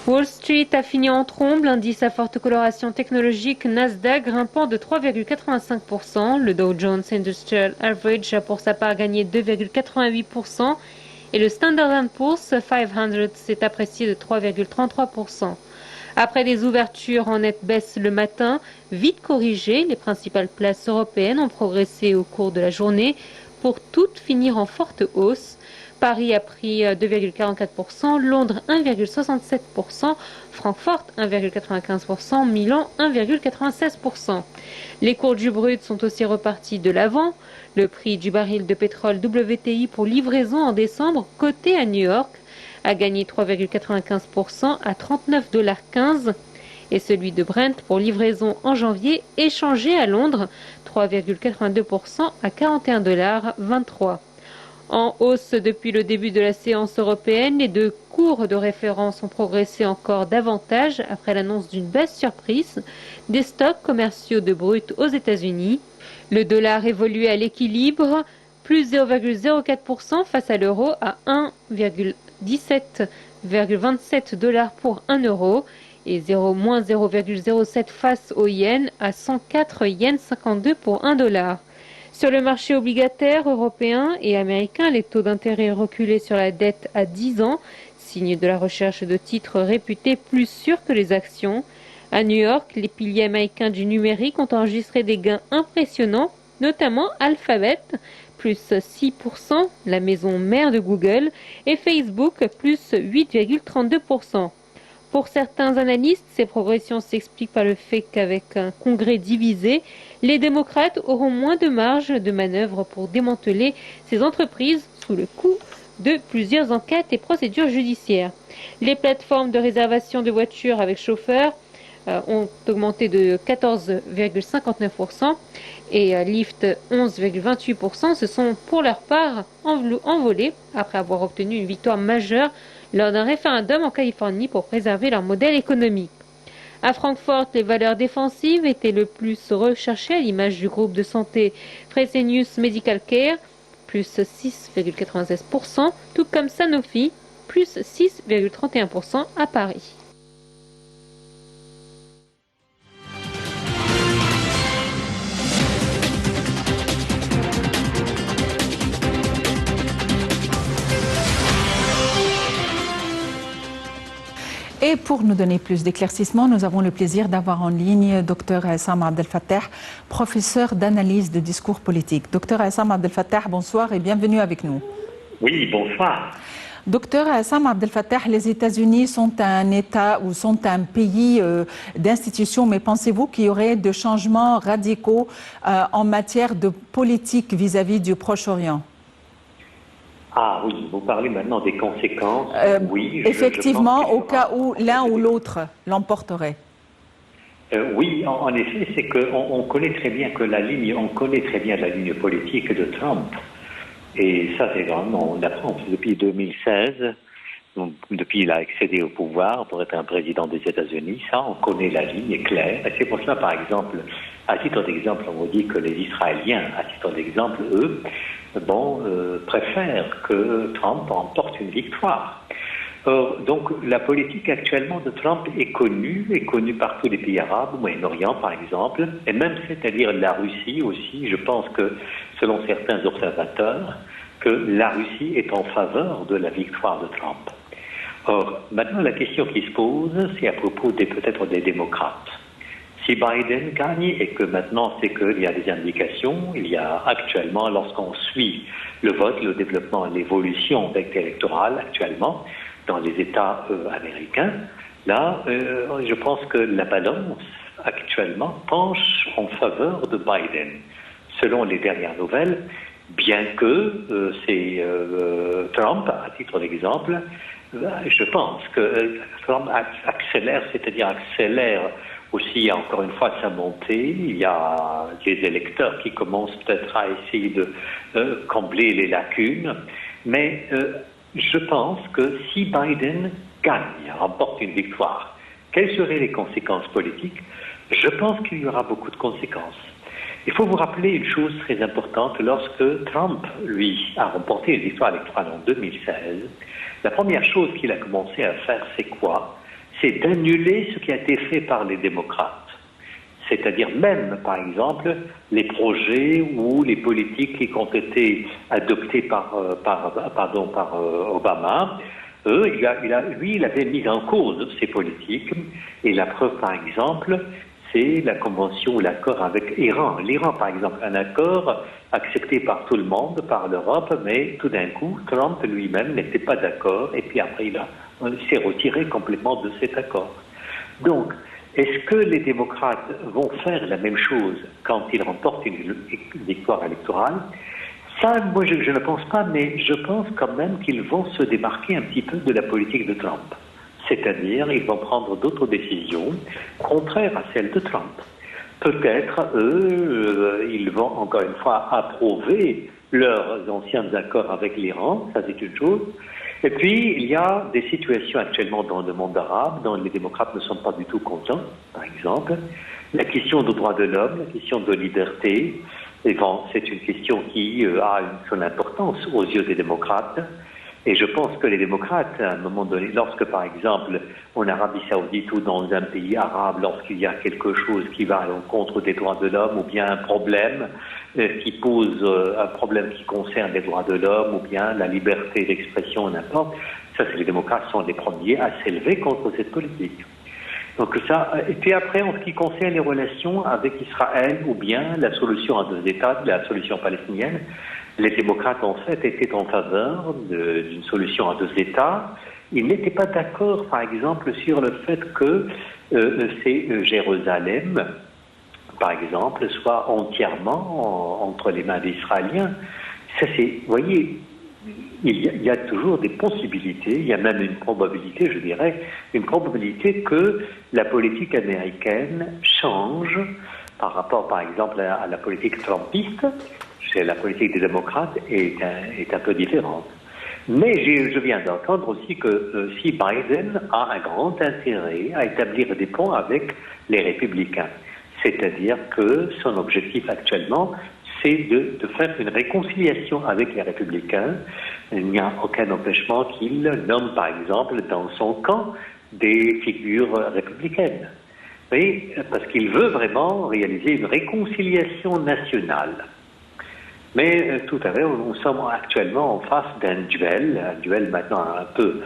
Wall Street a fini en trombe, l'indice à forte coloration technologique Nasdaq grimpant de 3,85%. Le Dow Jones Industrial Average a pour sa part gagné 2,88% et le Standard & Poor's 500 s'est apprécié de 3,33%. Après des ouvertures en nette baisse le matin, vite corrigées, les principales places européennes ont progressé au cours de la journée pour toutes finir en forte hausse. Paris a pris 2,44%, Londres 1,67%, Francfort 1,95%, Milan 1,96%. Les cours du brut sont aussi repartis de l'avant. Le prix du baril de pétrole WTI pour livraison en décembre, coté à New York, a gagné 3,95% à 39,15 $ et celui de Brent pour livraison en janvier échangé à Londres 3,82% à 41,23 $. En hausse depuis le début de la séance européenne, les deux cours de référence ont progressé encore davantage après l'annonce d'une baisse surprise des stocks commerciaux de brut aux États-Unis. Le dollar évoluait à l'équilibre, plus 0,04% face à l'euro à 1,27 $ pour 1 euro et moins 0,07 face au yen à 104 yens 52 pour 1 dollar. Sur le marché obligataire européen et américain, les taux d'intérêt reculaient sur la dette à 10 ans, signe de la recherche de titres réputés plus sûrs que les actions. À New York, les piliers américains du numérique ont enregistré des gains impressionnants, notamment Alphabet, plus 6%, la maison mère de Google, et Facebook, plus 8,32%. Pour certains analystes, ces progressions s'expliquent par le fait qu'avec un congrès divisé, les démocrates auront moins de marge de manœuvre pour démanteler ces entreprises sous le coup de plusieurs enquêtes et procédures judiciaires. Les plateformes de réservation de voitures avec chauffeur ont augmenté de 14,59% et Lyft 11,28% se sont pour leur part envolés après avoir obtenu une victoire majeure lors d'un référendum en Californie pour préserver leur modèle économique. À Francfort, les valeurs défensives étaient le plus recherchées à l'image du groupe de santé Fresenius Medical Care, plus 6,96%, tout comme Sanofi, plus 6,31% à Paris. Et pour nous donner plus d'éclaircissements, nous avons le plaisir d'avoir en ligne Dr Essam Abdel-Fattah, professeur d'analyse de discours politique. Dr Essam Abdel-Fattah, bonsoir et bienvenue avec nous. Oui, bonsoir. Dr Essam Abdel-Fattah, les États-Unis sont un État ou sont un pays d'institutions, mais pensez-vous qu'il y aurait de changements radicaux en matière de politique vis-à-vis du Proche-Orient? Ah oui, vous parlez maintenant des conséquences. Oui, effectivement, au cas où l'un ou l'autre l'emporterait. Oui, en effet, c'est qu'on connaît très bien la ligne politique de Trump. Et ça, c'est vraiment, on apprend depuis 2016, donc, depuis qu'il a accédé au pouvoir pour être un président des États-Unis, ça, on connaît la ligne claire. Et c'est pour cela, par exemple, à titre d'exemple, on vous dit que les Israéliens, à titre d'exemple, eux, préfèrent que Trump remporte une victoire. Donc la politique actuellement de Trump est connue par tous les pays arabes, au Moyen-Orient par exemple, et même c'est-à-dire la Russie aussi. Je pense que, selon certains observateurs, que la Russie est en faveur de la victoire de Trump. Or, maintenant la question qui se pose, c'est à propos peut-être des démocrates. Si Biden gagne et que maintenant c'est qu'il y a des indications, il y a actuellement, lorsqu'on suit le vote, le développement, l'évolution électorale actuellement dans les États américains, là, je pense que la balance actuellement penche en faveur de Biden. Selon les dernières nouvelles, bien que c'est Trump, à titre d'exemple, je pense que Trump accélère aussi, encore une fois, sa montée. Il y a des électeurs qui commencent peut-être à essayer de combler les lacunes. Mais je pense que si Biden gagne, remporte une victoire, quelles seraient les conséquences politiques? Je pense qu'il y aura beaucoup de conséquences. Il faut vous rappeler une chose très importante. Lorsque Trump, lui, a remporté une victoire électorale en 2016, la première chose qu'il a commencé à faire, c'est quoi? c'est d'annuler ce qui a été fait par les démocrates. C'est-à-dire même, par exemple, les projets ou les politiques qui ont été adoptés par Obama. Il avait mis en cause ces politiques. Et la preuve, par exemple, c'est la convention ou l'accord avec l'Iran. L'Iran, par exemple, un accord accepté par tout le monde, par l'Europe, mais tout d'un coup, Trump lui-même n'était pas d'accord. Et puis après, il s'est retiré complètement de cet accord. Donc, est-ce que les démocrates vont faire la même chose quand ils remportent une victoire électorale? Ça, moi, je ne pense pas, mais je pense quand même qu'ils vont se démarquer un petit peu de la politique de Trump. C'est-à-dire, ils vont prendre d'autres décisions contraires à celles de Trump. Peut-être, ils vont encore une fois approuver leurs anciens accords avec l'Iran, ça c'est une chose. Et puis, il y a des situations actuellement dans le monde arabe dont les démocrates ne sont pas du tout contents, par exemple. La question des droits de l'homme, la question de liberté, et bon, c'est une question qui a son importance aux yeux des démocrates. Et je pense que les démocrates, à un moment donné, lorsque par exemple en Arabie Saoudite ou dans un pays arabe, lorsqu'il y a quelque chose qui va à l'encontre des droits de l'homme, ou bien un problème qui pose un problème qui concerne les droits de l'homme, ou bien la liberté d'expression, n'importe, ça c'est les démocrates sont les premiers à s'élever contre cette politique. Donc ça, et puis après, en ce qui concerne les relations avec Israël, ou bien la solution à deux États, la solution palestinienne, les démocrates, en fait, étaient en faveur d'une solution à deux États. Ils n'étaient pas d'accord, par exemple, sur le fait que c'est Jérusalem, par exemple, soit entièrement entre les mains des Israéliens. Ça, c'est, vous voyez, il y a toujours des possibilités, il y a même une probabilité, je dirais, une probabilité que la politique américaine change par rapport, par exemple, à la politique trumpiste. C'est la politique des démocrates est un peu différente. Mais je viens d'entendre aussi que si Biden a un grand intérêt à établir des ponts avec les républicains, c'est-à-dire que son objectif actuellement, c'est de faire une réconciliation avec les républicains. Il n'y a aucun empêchement qu'il nomme, par exemple, dans son camp, des figures républicaines. Oui, parce qu'il veut vraiment réaliser une réconciliation nationale. Mais tout à l'heure, nous sommes actuellement en face d'un duel maintenant un peu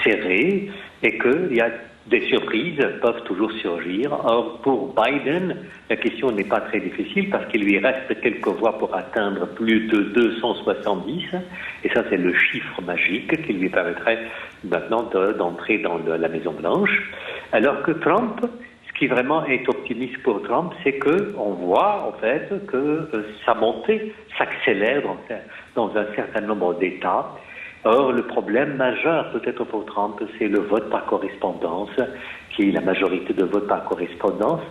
serré, et qu'il y a des surprises peuvent toujours surgir. Or, pour Biden, la question n'est pas très difficile parce qu'il lui reste quelques voix pour atteindre plus de 270, et ça c'est le chiffre magique qui lui permettrait maintenant d'entrer dans la Maison-Blanche. Alors que Trump, ce qui vraiment est optimiste pour Trump, c'est qu'on voit en fait que sa montée s'accélère dans un certain nombre d'États. Or, le problème majeur peut-être pour Trump, c'est le vote par correspondance, qui la majorité de votes par correspondance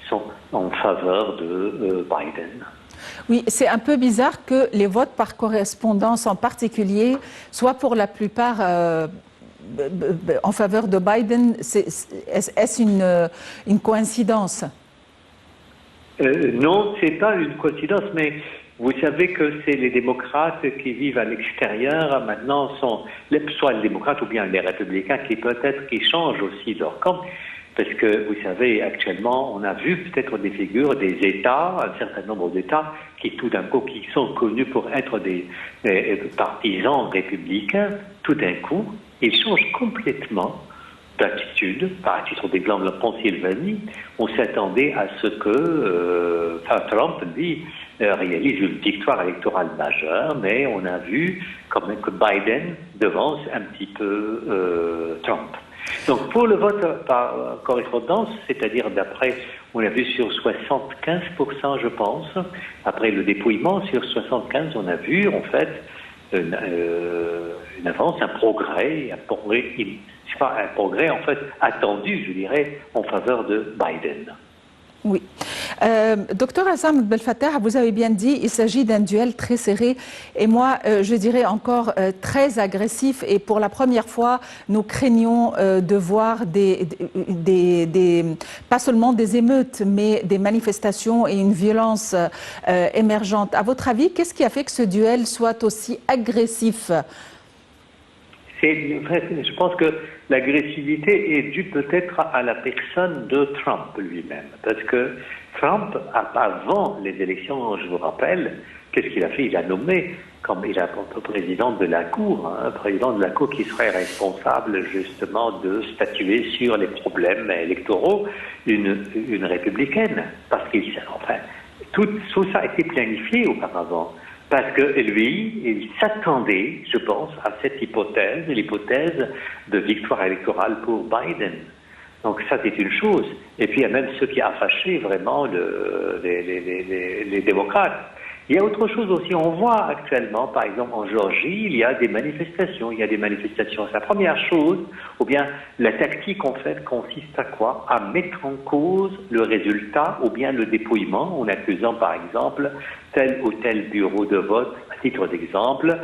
sont en faveur de Biden. Oui, c'est un peu bizarre que les votes par correspondance en particulier soient pour la plupart en faveur de Biden. Est-ce une coïncidence? Non, c'est pas une coïncidence, mais vous savez que c'est les démocrates qui vivent à l'extérieur, maintenant sont soit les démocrates ou bien les républicains qui changent aussi leur camp. Parce que, vous savez, actuellement, on a vu peut-être des figures des États, un certain nombre d'États, qui tout d'un coup, qui sont connus pour être des partisans républicains, tout d'un coup, ils changent complètement d'attitude. Par titre d'exemple, la Pennsylvanie, on s'attendait à ce que Trump, lui, réalise une victoire électorale majeure, mais on a vu quand même que Biden devance un petit peu Trump. Donc pour le vote par correspondance, c'est-à-dire d'après, on a vu sur 75%, je pense, après le dépouillement, sur 75%, on a vu en fait une avance, un progrès en fait attendu, je dirais, en faveur de Biden. Oui. Docteur Hassam Abdel-Fattah, vous avez bien dit, il s'agit d'un duel très serré et moi, je dirais encore très agressif. Et pour la première fois, nous craignons de voir pas seulement des émeutes, mais des manifestations et une violence émergente. À votre avis, qu'est-ce qui a fait que ce duel soit aussi agressif? je pense que l'agressivité est due peut-être à la personne de Trump lui-même. Parce que Trump, avant les élections, je vous rappelle, qu'est-ce qu'il a fait? Il a nommé, comme il a président de la Cour, président de la Cour qui serait responsable justement de statuer sur les problèmes électoraux, une républicaine. Parce qu'il, enfin, tout ça a été planifié auparavant. Parce que lui, il s'attendait, je pense, à cette hypothèse, l'hypothèse de victoire électorale pour Biden. Donc ça, c'est une chose. Et puis, il y a même ce qui a fâché vraiment les démocrates. Il y a autre chose aussi. On voit actuellement, par exemple, en Géorgie, il y a des manifestations. C'est la première chose. Ou bien, la tactique, en fait, consiste à quoi? À mettre en cause le résultat ou bien le dépouillement, en accusant, par exemple, tel ou tel bureau de vote, à titre d'exemple,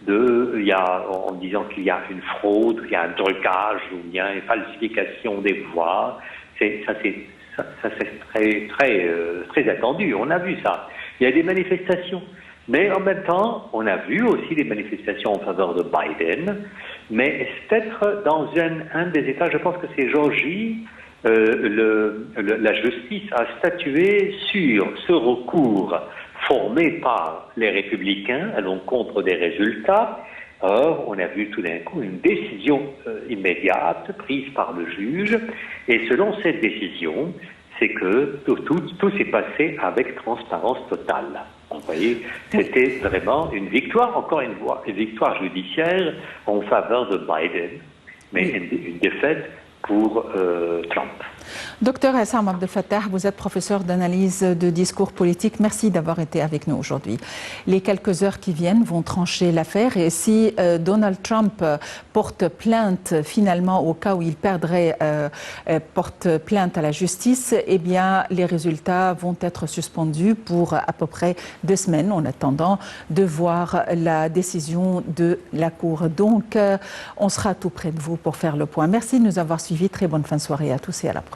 en disant qu'il y a une fraude, qu'il y a un trucage, ou bien une falsification des voix. Ça c'est très attendu. On a vu ça. Il y a des manifestations. Mais en même temps, on a vu aussi des manifestations en faveur de Biden. Mais peut-être dans un des États, je pense que c'est Géorgie, la justice a statué sur ce recours formé par les républicains à l'encontre des résultats. Or, on a vu tout d'un coup une décision immédiate prise par le juge. Et selon cette décision, c'est que tout s'est passé avec transparence totale. Vous voyez, c'était vraiment une victoire, encore une fois, une victoire judiciaire en faveur de Biden, mais une défaite pour Trump. Docteur Essam Abdel Fattah, vous êtes professeur d'analyse de discours politique. Merci d'avoir été avec nous aujourd'hui. Les quelques heures qui viennent vont trancher l'affaire et si Donald Trump porte plainte finalement au cas où il perdrait, porte plainte à la justice, eh bien les résultats vont être suspendus pour à peu près 2 semaines en attendant de voir la décision de la Cour. Donc on sera tout près de vous pour faire le point. Merci de nous avoir suivis. Très bonne fin de soirée à tous et à la prochaine.